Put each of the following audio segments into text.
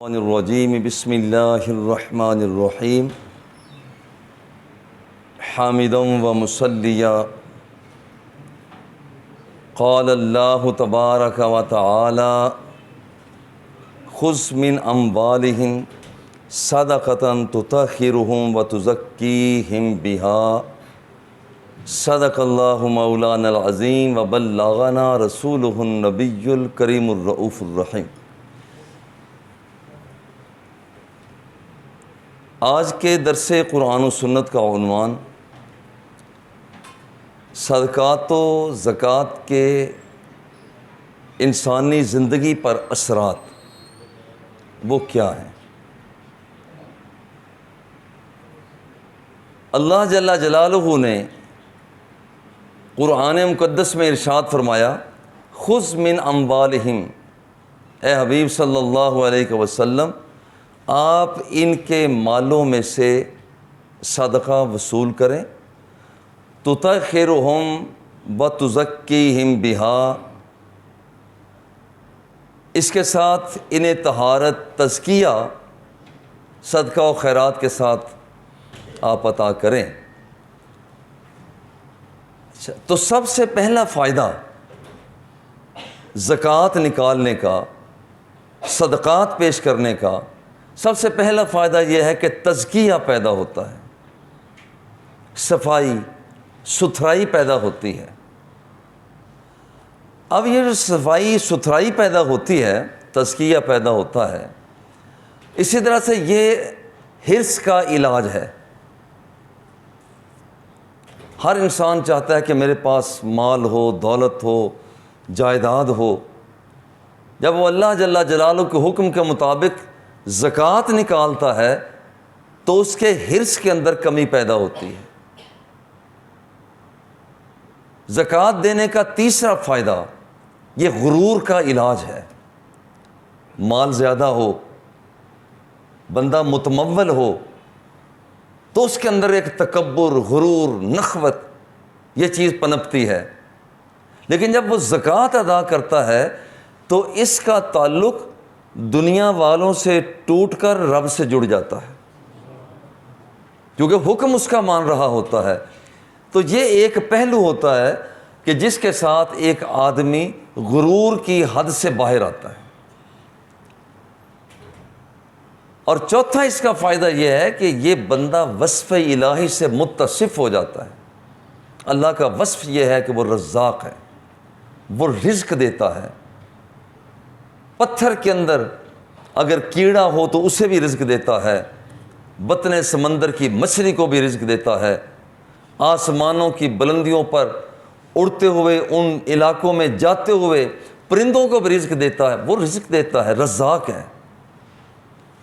الرجیم بسم اللہ الرحمن الرحیم حامدا و مصلیا قال اللہ تبارک و تعالی خذ من اموالہم صدقۃ تطہرہم و تزکیہم بہا صدق اللہ مولانا العظیم و بلغنا رسولہ النبی الکریم الرؤوف الرحیم۔ آج کے درس قرآن و سنت کا عنوان صدقات و زکوٰۃ کے انسانی زندگی پر اثرات وہ کیا ہیں۔ اللہ جل جلالہ نے قرآن مقدس میں ارشاد فرمایا خذ من اموالہم، اے حبیب صلی اللہ علیہ وسلم آپ ان کے مالوں میں سے صدقہ وصول کریں، تطہرہم و تزکیہم بہا، اس کے ساتھ انہیں طہارت تزکیہ صدقہ و خیرات کے ساتھ آپ عطا کریں۔ تو سب سے پہلا فائدہ زکوٰۃ نکالنے کا، صدقات پیش کرنے کا سب سے پہلا فائدہ یہ ہے کہ تزکیہ پیدا ہوتا ہے، صفائی ستھرائی پیدا ہوتی ہے۔ اب یہ جو صفائی ستھرائی پیدا ہوتی ہے، تزکیہ پیدا ہوتا ہے، اسی طرح سے یہ حرص کا علاج ہے۔ ہر انسان چاہتا ہے کہ میرے پاس مال ہو، دولت ہو، جائیداد ہو۔ جب وہ اللہ جل جلالہ کے حکم کے مطابق زکوٰۃ نکالتا ہے تو اس کے حرص کے اندر کمی پیدا ہوتی ہے۔ زکوٰۃ دینے کا تیسرا فائدہ یہ غرور کا علاج ہے۔ مال زیادہ ہو، بندہ متمول ہو تو اس کے اندر ایک تکبر، غرور، نخوت یہ چیز پنپتی ہے، لیکن جب وہ زکوٰۃ ادا کرتا ہے تو اس کا تعلق دنیا والوں سے ٹوٹ کر رب سے جڑ جاتا ہے، کیونکہ حکم اس کا مان رہا ہوتا ہے۔ تو یہ ایک پہلو ہوتا ہے کہ جس کے ساتھ ایک آدمی غرور کی حد سے باہر آتا ہے۔ اور چوتھا اس کا فائدہ یہ ہے کہ یہ بندہ وصف الہی سے متصف ہو جاتا ہے۔ اللہ کا وصف یہ ہے کہ وہ رزاق ہے، وہ رزق دیتا ہے۔ پتھر کے اندر اگر کیڑا ہو تو اسے بھی رزق دیتا ہے، بطن سمندر کی مچھلی کو بھی رزق دیتا ہے، آسمانوں کی بلندیوں پر اڑتے ہوئے ان علاقوں میں جاتے ہوئے پرندوں کو بھی رزق دیتا ہے۔ وہ رزق دیتا ہے، رزاق ہے۔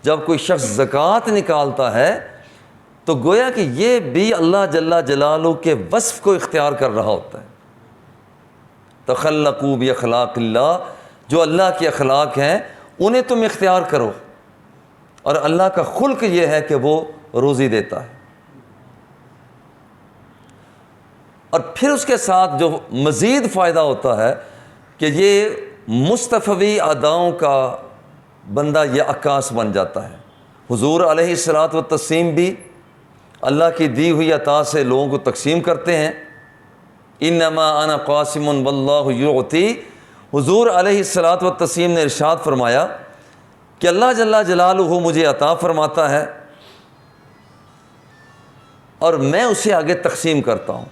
جب کوئی شخص زکوٰۃ نکالتا ہے تو گویا کہ یہ بھی اللہ جل جلالہ کے وصف کو اختیار کر رہا ہوتا ہے۔ تخلقوا باخلاق اللہ، جو اللہ کے اخلاق ہیں انہیں تم اختیار کرو، اور اللہ کا خلق یہ ہے کہ وہ روزی دیتا ہے۔ اور پھر اس کے ساتھ جو مزید فائدہ ہوتا ہے کہ یہ مستفوی اداؤں کا بندہ یہ عکاس بن جاتا ہے۔ حضور علیہ الصلوۃ والتسلیم بھی اللہ کی دی ہوئی عطا سے لوگوں کو تقسیم کرتے ہیں۔ انما انا قاسم واللہ یعطی، حضور علیہ الصلوۃ والتسلیم نے ارشاد فرمایا کہ اللہ جل جلالہ مجھے عطا فرماتا ہے اور میں اسے آگے تقسیم کرتا ہوں۔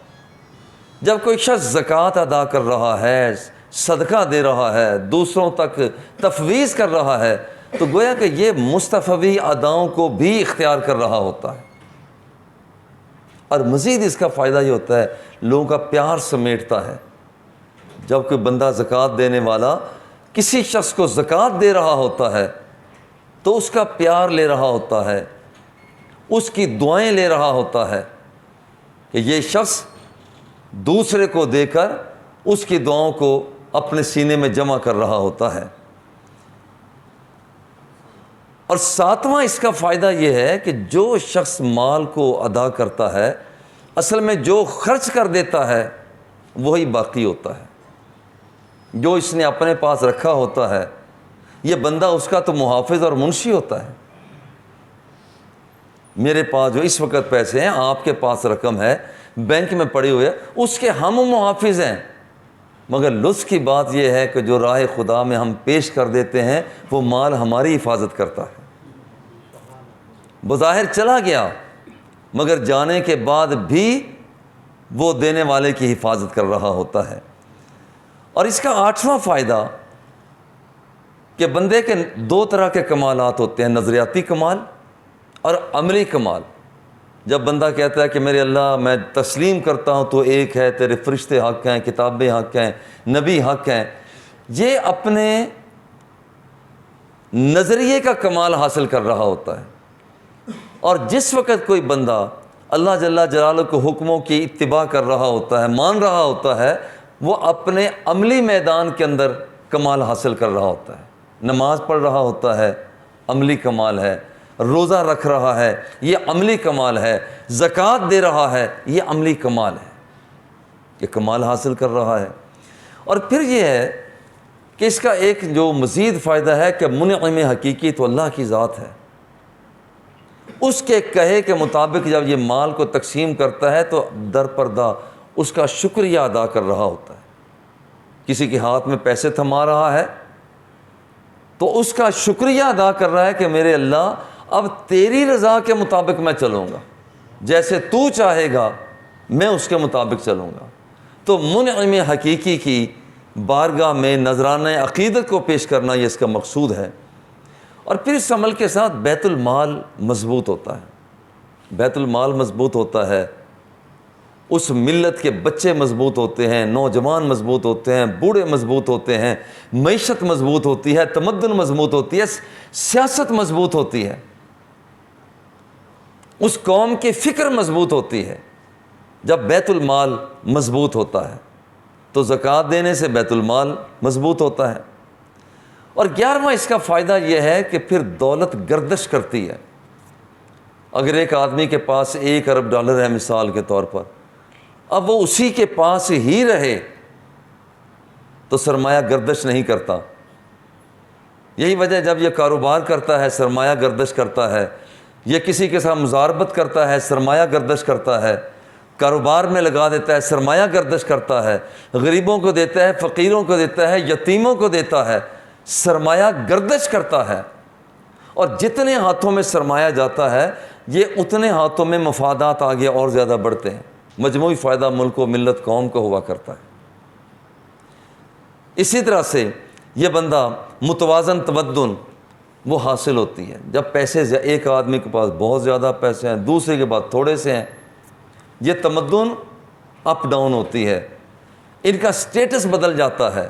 جب کوئی شخص زکوٰۃ ادا کر رہا ہے، صدقہ دے رہا ہے، دوسروں تک تفویض کر رہا ہے، تو گویا کہ یہ مستفوی اداؤں کو بھی اختیار کر رہا ہوتا ہے۔ اور مزید اس کا فائدہ یہ ہوتا ہے لوگوں کا پیار سمیٹتا ہے۔ جب کوئی بندہ زکوٰۃ دینے والا کسی شخص کو زکوٰۃ دے رہا ہوتا ہے تو اس کا پیار لے رہا ہوتا ہے، اس کی دعائیں لے رہا ہوتا ہے کہ یہ شخص دوسرے کو دے کر اس کی دعاؤں کو اپنے سینے میں جمع کر رہا ہوتا ہے۔ اور ساتواں اس کا فائدہ یہ ہے کہ جو شخص مال کو ادا کرتا ہے اصل میں جو خرچ کر دیتا ہے وہی باقی ہوتا ہے۔ جو اس نے اپنے پاس رکھا ہوتا ہے یہ بندہ اس کا تو محافظ اور منشی ہوتا ہے۔ میرے پاس جو اس وقت پیسے ہیں، آپ کے پاس رقم ہے بینک میں پڑی ہوئی ہے، اس کے ہم محافظ ہیں، مگر لطف کی بات یہ ہے کہ جو راہ خدا میں ہم پیش کر دیتے ہیں وہ مال ہماری حفاظت کرتا ہے۔ بظاہر چلا گیا مگر جانے کے بعد بھی وہ دینے والے کی حفاظت کر رہا ہوتا ہے۔ اور اس کا 8واں فائدہ کہ بندے کے 2 طرح کے کمالات ہوتے ہیں، نظریاتی کمال اور عملی کمال۔ جب بندہ کہتا ہے کہ میرے اللہ میں تسلیم کرتا ہوں تو ایک ہے، تیرے فرشتے حق ہیں، کتابیں حق ہیں، نبی حق ہیں، یہ اپنے نظریے کا کمال حاصل کر رہا ہوتا ہے۔ اور جس وقت کوئی بندہ اللہ جل جلالہ کے حکموں کی اتباع کر رہا ہوتا ہے، مان رہا ہوتا ہے، وہ اپنے عملی میدان کے اندر کمال حاصل کر رہا ہوتا ہے۔ نماز پڑھ رہا ہوتا ہے، عملی کمال ہے، روزہ رکھ رہا ہے، یہ عملی کمال ہے، زکوٰۃ دے رہا ہے، یہ عملی کمال ہے، یہ کمال حاصل کر رہا ہے۔ اور پھر یہ ہے کہ اس کا ایک جو مزید فائدہ ہے کہ منعم حقیقی تو اللہ کی ذات ہے، اس کے کہے کے مطابق جب یہ مال کو تقسیم کرتا ہے تو در پردہ اس کا شکریہ ادا کر رہا ہوتا ہے۔ کسی کے ہاتھ میں پیسے تھما رہا ہے تو اس کا شکریہ ادا کر رہا ہے کہ میرے اللہ اب تیری رضا کے مطابق میں چلوں گا، جیسے تو چاہے گا میں اس کے مطابق چلوں گا۔ تو منعم حقیقی کی بارگاہ میں نذرانہ عقیدت کو پیش کرنا یہ اس کا مقصود ہے۔ اور پھر اس عمل کے ساتھ بیت المال مضبوط ہوتا ہے، بیت المال مضبوط ہوتا ہے، اس ملت کے بچے مضبوط ہوتے ہیں، نوجوان مضبوط ہوتے ہیں، بوڑھے مضبوط ہوتے ہیں، معیشت مضبوط ہوتی ہے، تمدن مضبوط ہوتی ہے، سیاست مضبوط ہوتی ہے، اس قوم کی فکر مضبوط ہوتی ہے جب بیت المال مضبوط ہوتا ہے۔ تو زکوٰۃ دینے سے بیت المال مضبوط ہوتا ہے۔ اور 11واں اس کا فائدہ یہ ہے کہ پھر دولت گردش کرتی ہے۔ اگر ایک آدمی کے پاس $1 ارب ہے مثال کے طور پر، اب وہ اسی کے پاس ہی رہے تو سرمایہ گردش نہیں کرتا۔ یہی وجہ جب یہ کاروبار کرتا ہے سرمایہ گردش کرتا ہے، یہ کسی کے ساتھ مزاربت کرتا ہے سرمایہ گردش کرتا ہے، کاروبار میں لگا دیتا ہے سرمایہ گردش کرتا ہے، غریبوں کو دیتا ہے، فقیروں کو دیتا ہے، یتیموں کو دیتا ہے، سرمایہ گردش کرتا ہے۔ اور جتنے ہاتھوں میں سرمایہ جاتا ہے یہ اتنے ہاتھوں میں مفادات آگے اور زیادہ بڑھتے ہیں، مجموعی فائدہ ملک و ملت قوم کو ہوا کرتا ہے۔ اسی طرح سے یہ بندہ متوازن تمدن وہ حاصل ہوتی ہے جب پیسے ایک آدمی کے پاس بہت زیادہ پیسے ہیں، دوسرے کے پاس تھوڑے سے ہیں، یہ تمدن اپ ڈاؤن ہوتی ہے، ان کا سٹیٹس بدل جاتا ہے۔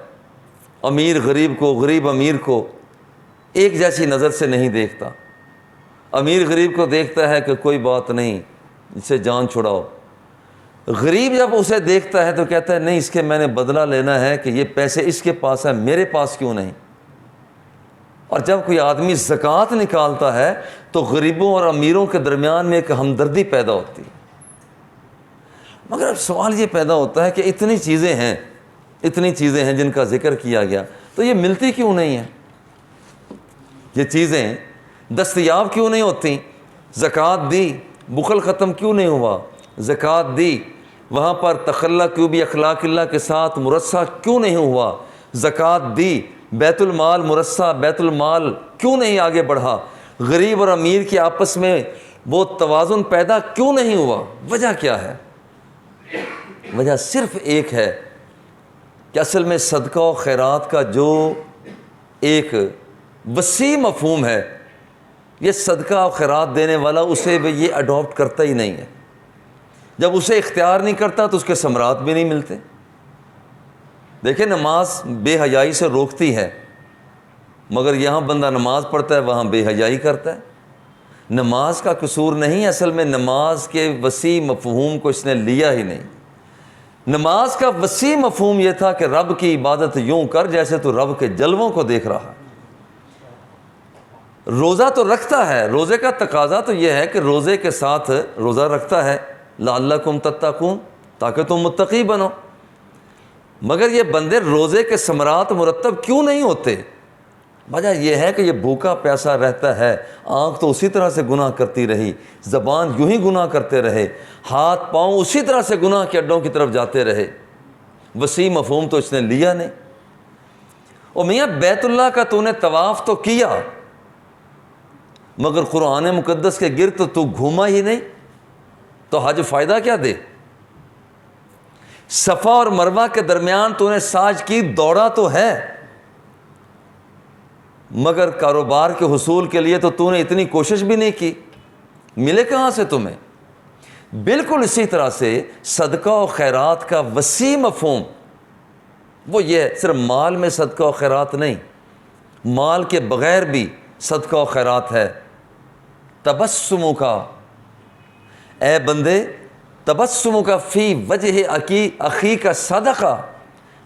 امیر غریب کو، غریب امیر کو ایک جیسی نظر سے نہیں دیکھتا، امیر غریب کو دیکھتا ہے کہ کوئی بات نہیں اسے جان چھڑاؤ، غریب جب اسے دیکھتا ہے تو کہتا ہے نہیں اس کے میں نے بدلہ لینا ہے کہ یہ پیسے اس کے پاس ہیں میرے پاس کیوں نہیں۔ اور جب کوئی آدمی زکوٰۃ نکالتا ہے تو غریبوں اور امیروں کے درمیان میں ایک ہمدردی پیدا ہوتی ہے۔ مگر اب سوال یہ پیدا ہوتا ہے کہ اتنی چیزیں ہیں جن کا ذکر کیا گیا تو یہ ملتی کیوں نہیں ہیں؟ یہ چیزیں دستیاب کیوں نہیں ہوتی؟ زکوٰۃ دی، بخل ختم کیوں نہیں ہوا؟ زکوٰۃ دی، وہاں پر تخلق کیوں بھی اخلاق اللہ کے ساتھ مرصع کیوں نہیں ہوا؟ زکوٰۃ دی، بیت المال مرصع، بیت المال کیوں نہیں آگے بڑھا؟ غریب اور امیر کے آپس میں وہ توازن پیدا کیوں نہیں ہوا؟ وجہ کیا ہے؟ وجہ صرف ایک ہے کہ اصل میں صدقہ و خیرات کا جو ایک وسیع مفہوم ہے، یہ صدقہ و خیرات دینے والا اسے بھی یہ اڈاپٹ کرتا ہی نہیں ہے۔ جب اسے اختیار نہیں کرتا تو اس کے ثمرات بھی نہیں ملتے۔ دیکھیں نماز بے حیائی سے روکتی ہے، مگر یہاں بندہ نماز پڑھتا ہے وہاں بے حیائی کرتا ہے۔ نماز کا قصور نہیں، اصل میں نماز کے وسیع مفہوم کو اس نے لیا ہی نہیں۔ نماز کا وسیع مفہوم یہ تھا کہ رب کی عبادت یوں کر جیسے تو رب کے جلووں کو دیکھ رہا ہے۔ روزہ تو رکھتا ہے، روزے کا تقاضا تو یہ ہے کہ روزے کے ساتھ روزہ رکھتا ہے لعلکم تتقون، تاکہ تم متقی بنو، مگر یہ بندے روزے کے ثمرات مرتب کیوں نہیں ہوتے؟ وجہ یہ ہے کہ یہ بھوکا پیاسا رہتا ہے، آنکھ تو اسی طرح سے گناہ کرتی رہی، زبان یوں ہی گناہ کرتے رہے، ہاتھ پاؤں اسی طرح سے گناہ کے اڈوں کی طرف جاتے رہے، وسیع مفہوم تو اس نے لیا نہیں۔ اور میاں بیت اللہ کا تو نے طواف تو کیا، مگر قرآن مقدس کے گرد تو گھوما ہی نہیں، تو حج فائدہ کیا دے؟ صفا اور مروہ کے درمیان تو نے سعی کی، دوڑا تو ہے، مگر کاروبار کے حصول کے لیے تو نے اتنی کوشش بھی نہیں کی، ملے کہاں سے تمہیں؟ بالکل اسی طرح سے صدقہ و خیرات کا وسیع مفہوم وہ یہ صرف مال میں صدقہ و خیرات نہیں، مال کے بغیر بھی صدقہ و خیرات ہے۔ تبسموں کا، اے بندے، تبسموں کا فی وجہ اخی کا صدقہ،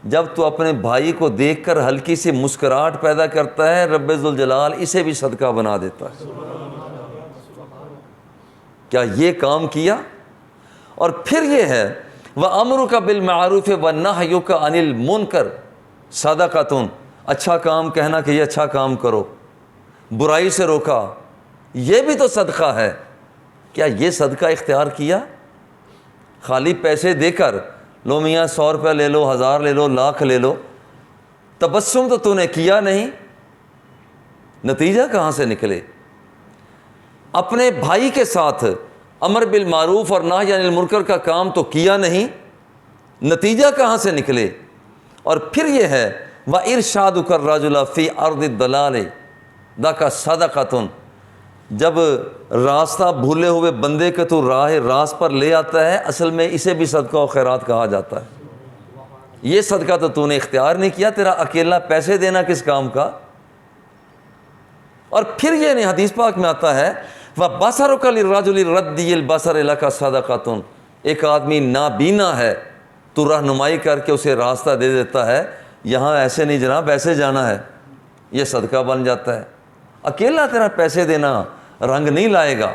جب تو اپنے بھائی کو دیکھ کر ہلکی سی مسکراہٹ پیدا کرتا ہے، رب ذوالجلال اسے بھی صدقہ بنا دیتا ہے۔ کیا یہ کام کیا؟ اور پھر یہ ہے وَأَمْرُكَ بِالْمَعْرُوفِ وَالنَّهْيُكَ عَنِ الْمُنْكَرِ صَدَقَةٌ، اچھا کام کہنا کہ یہ اچھا کام کرو، برائی سے روکا، یہ بھی تو صدقہ ہے۔ کیا یہ صدقہ اختیار کیا؟ خالی پیسے دے کر لو میاں 100 روپے لے لو، 1000 لے لو، لاکھ لے لو، تبسم تو نے کیا نہیں، نتیجہ کہاں سے نکلے؟ اپنے بھائی کے ساتھ امر بالمعروف اور نہی عن المنکر کا کام تو کیا نہیں، نتیجہ کہاں سے نکلے؟ اور پھر یہ ہے وَإِرْشَادُكَ الرَّجُلَ فِي أَرْضِ الضَّلَالِ ذَاكَ صَدَقَةٌ، جب راستہ بھولے ہوئے بندے کے تو راہ راست پر لے آتا ہے، اصل میں اسے بھی صدقہ و خیرات کہا جاتا ہے۔ یہ صدقہ تو نے اختیار نہیں کیا، تیرا اکیلا پیسے دینا کس کام کا؟ اور پھر یہ نہیں، حدیث پاک میں آتا ہے وَبَصَرُكَ لِلرَّجُلِ رَدِّيِ الْبَصَرِ لَكَ صَدَقَةٌ، ایک آدمی نابینا ہے، تو رہنمائی کر کے اسے راستہ دے دیتا ہے، یہاں ایسے نہیں جناب ایسے جانا ہے، یہ صدقہ بن جاتا ہے۔ اکیلا تیرا پیسے دینا رنگ نہیں لائے گا۔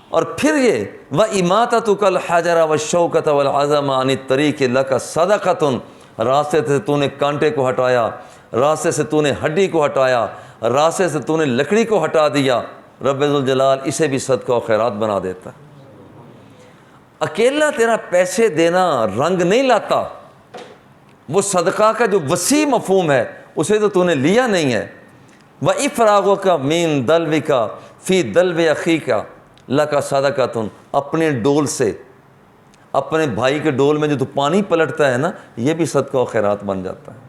اور پھر یہ وَإِمَاتَتُكَ الْحَجَرَ وَالشَّوْكَةَ وَالْعَظَمَ عَنِ الطَّرِيقِ لَكَ صَدَقَةٌ، راستے سے تو نے کانٹے کو ہٹایا، راستے سے تو نے ہڈی کو ہٹایا، راستے سے تو نے لکڑی کو ہٹا دیا، رب ذوالجلال اسے بھی صدقہ و خیرات بنا دیتا ہے۔ اکیلا تیرا پیسے دینا رنگ نہیں لاتا، وہ صدقہ کا جو وسیع مفہوم ہے اسے تو نے لیا نہیں ہے۔ وَإِفْرَاغُكَ مِن دَلْوِكَ فِي دَلْوِ أَخِيكَ لَكَ صَدَقَةٌ، اپنے ڈول سے، اپنے بھائی کے ڈول میں جو تو پانی پلٹتا ہے نا، یہ بھی صدقہ و خیرات بن جاتا ہے۔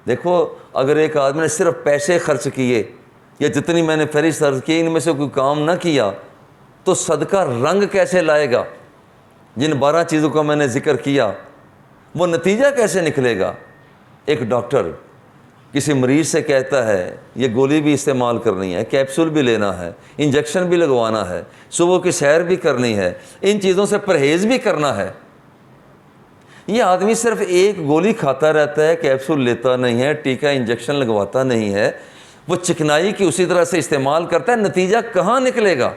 دیکھو اگر ایک آدمی نے صرف پیسے خرچ کیے یا جتنی میں نے فہرست عرض کی ان میں سے کوئی کام نہ کیا تو صدقہ رنگ کیسے لائے گا؟ جن 12 چیزوں کا میں نے ذکر کیا وہ نتیجہ کیسے نکلے گا؟ ایک ڈاکٹر کسی مریض سے کہتا ہے یہ گولی بھی استعمال کرنی ہے، کیپسول بھی لینا ہے، انجیکشن بھی لگوانا ہے، صبح کی سیر بھی کرنی ہے، ان چیزوں سے پرہیز بھی کرنا ہے، یہ آدمی صرف ایک گولی کھاتا رہتا ہے، کیپسول لیتا نہیں ہے، ٹیکہ انجیکشن لگواتا نہیں ہے، وہ چکنائی کی اسی طرح سے استعمال کرتا ہے، نتیجہ کہاں نکلے گا؟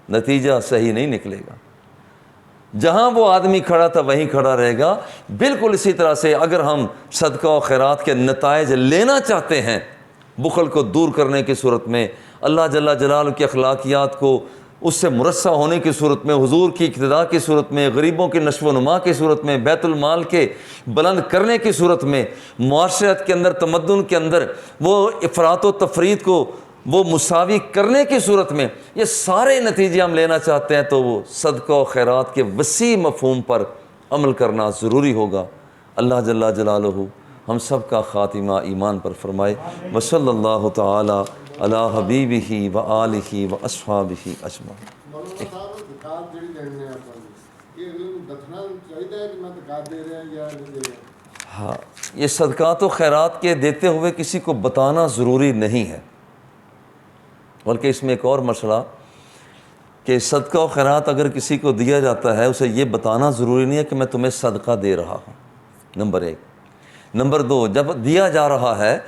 نتیجہ صحیح نہیں نکلے گا۔ جہاں وہ آدمی کھڑا تھا وہیں کھڑا رہے گا۔ بالکل اسی طرح سے اگر ہم صدقہ و خیرات کے نتائج لینا چاہتے ہیں، بخل کو دور کرنے کی صورت میں، اللہ جل جلالہ کی اخلاقیات کو اس سے مرصع ہونے کی صورت میں، حضور کی اقتداء کی صورت میں، غریبوں کی نشو و نما کی صورت میں، بیت المال کے بلند کرنے کی صورت میں، معاشرت کے اندر، تمدن کے اندر وہ افراط و تفرید کو وہ مساوی کرنے کی صورت میں، یہ سارے نتیجے ہم لینا چاہتے ہیں تو وہ صدقہ و خیرات کے وسیع مفہوم پر عمل کرنا ضروری ہوگا۔ اللہ جل جلالہ ہم سب کا خاتمہ ایمان پر فرمائے۔ وصلی اللہ تعالی علی حبیبہ و آلہ و اصحابہ اجمعین۔ مولانا صاحب زکات جڑی دینے آپ یہ دکھنا چاہیے کہ میں زکات دے رہا یا نہیں دے رہا؟ ہاں، یہ صدقات و خیرات کے دیتے ہوئے کسی کو بتانا ضروری نہیں ہے، بلکہ اس میں ایک اور مسئلہ کہ صدقہ و خیرات اگر کسی کو دیا جاتا ہے اسے یہ بتانا ضروری نہیں ہے کہ میں تمہیں صدقہ دے رہا ہوں، نمبر 1۔ نمبر 2، جب دیا جا رہا ہے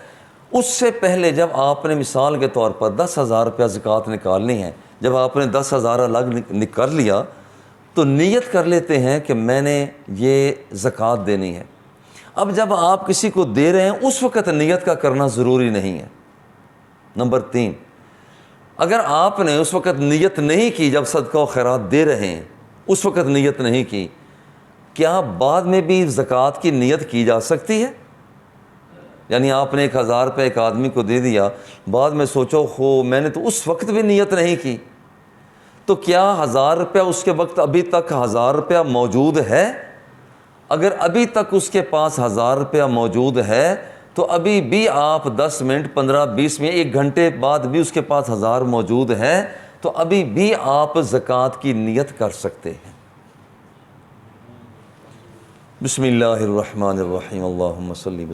اس سے پہلے جب آپ نے مثال کے طور پر 10,000 روپیہ زکوٰۃ نکالنی ہے، جب آپ نے 10,000 الگ کر لیا تو نیت کر لیتے ہیں کہ میں نے یہ زکوٰۃ دینی ہے۔ اب جب آپ کسی کو دے رہے ہیں اس وقت نیت کا کرنا ضروری نہیں ہے۔ نمبر 3، اگر آپ نے اس وقت نیت نہیں کی، جب صدقہ و خیرات دے رہے ہیں اس وقت نیت نہیں کی، کیا بعد میں بھی زکوٰۃ کی نیت کی جا سکتی ہے؟ یعنی آپ نے 1000 روپے ایک آدمی کو دے دیا، بعد میں سوچو میں نے تو اس وقت بھی نیت نہیں کی، تو کیا 1000 روپیہ اس کے وقت ابھی تک 1000 روپیہ موجود ہے؟ اگر ابھی تک اس کے پاس 1000 روپیہ موجود ہے تو ابھی بھی آپ 10 منٹ 15 20 منٹ 1 گھنٹے بعد بھی اس کے پاس 1000 موجود ہے تو ابھی بھی آپ زکوٰۃ کی نیت کر سکتے ہیں۔ بسم اللہ الرحمن الرحیم، اللہم صلی